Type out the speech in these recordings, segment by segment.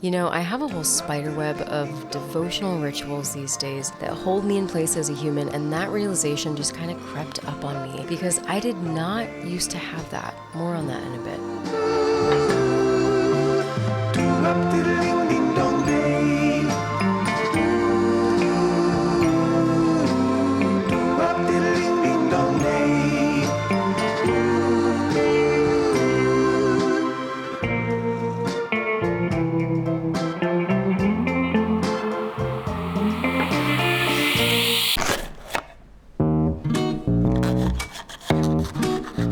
You know, I have a whole spider web of devotional rituals these days that hold me in place as a human, and that realization just kind of crept up on me because I did not used to have that. More on that in a bit.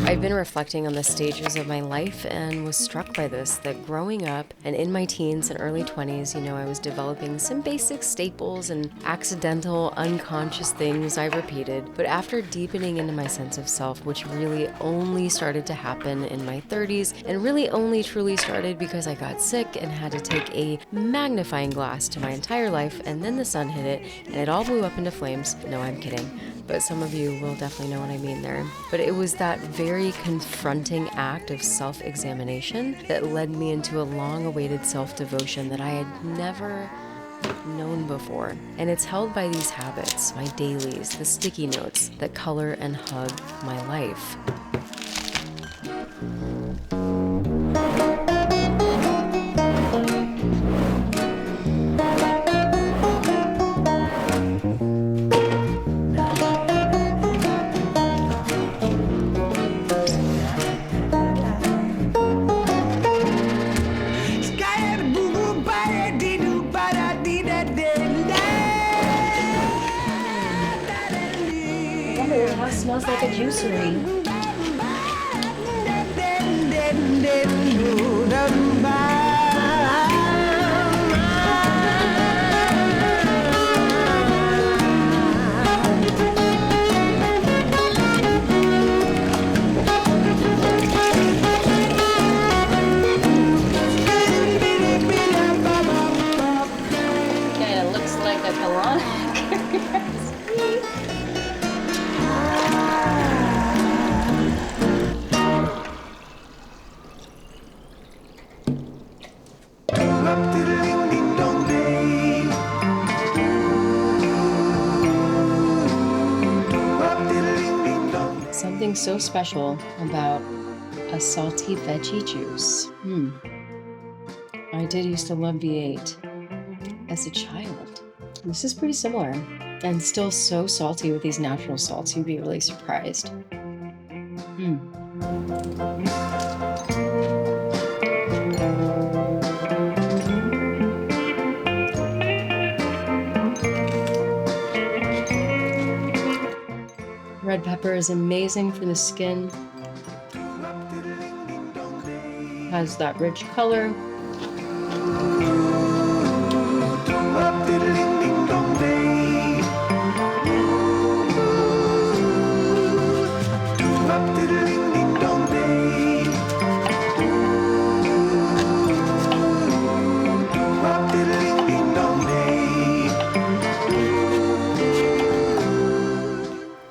I've been reflecting on the stages of my life and was struck by this, that growing up and in my teens and early 20s, I was developing some basic staples and accidental, unconscious things I repeated. But after deepening into my sense of self, which really only started to happen in my 30s and really only truly started because I got sick and had to take a magnifying glass to my entire life, and then the sun hit it and it all blew up into flames. No, I'm kidding. But some of you will definitely know what I mean there. But it was that very confronting act of self-examination that led me into a long-awaited self-devotion that I had never known before. And it's held by these habits, my dailies, the sticky notes that color and hug my life. It smells like a juicery. Yeah, it looks like a colonic. Something so special about a salty veggie juice. I did used to love V8 as a child. This is pretty similar and still so salty with these natural salts. You'd be really surprised. Red pepper is amazing for the skin. Has that rich color.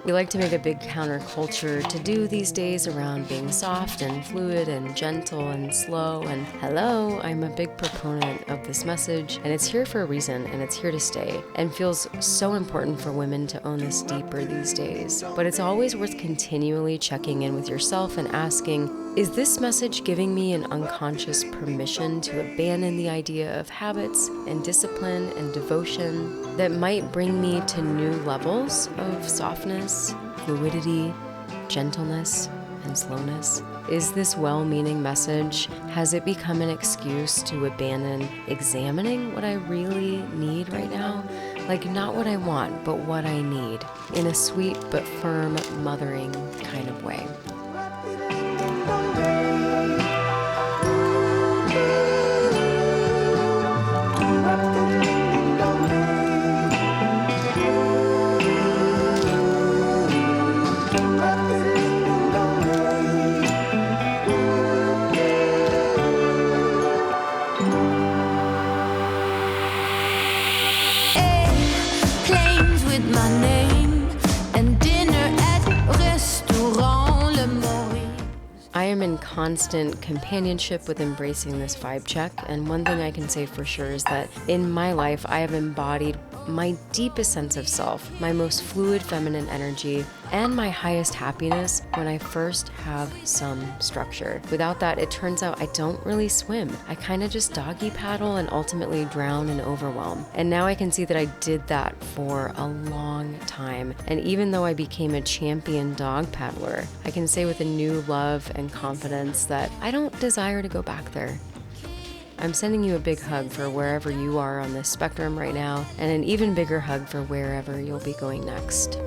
We like to make a big counterculture to do these days around being soft and fluid and gentle and slow. And hello, I'm a big proponent of this message, and it's here for a reason, and it's here to stay, and feels so important for women to own this deeper these days. But it's always worth continually checking in with yourself and asking, is this message giving me an unconscious permission to abandon the idea of habits and discipline and devotion that might bring me to new levels of softness, fluidity, gentleness, and slowness? Is this well-meaning message, has it become an excuse to abandon examining what I really need right now? Like, not what I want, but what I need, in a sweet but firm, mothering kind of way. I am in constant companionship with embracing this vibe check, and one thing I can say for sure is that in my life, I have embodied my deepest sense of self, my most fluid feminine energy, and my highest happiness when I first have some structure. Without that, it turns out I don't really swim. I kind of just doggy paddle and ultimately drown and overwhelm. And now I can see that I did that for a long time. And even though I became a champion dog paddler, I can say with a new love and confidence that I don't desire to go back there. I'm sending you a big hug for wherever you are on this spectrum right now, and an even bigger hug for wherever you'll be going next.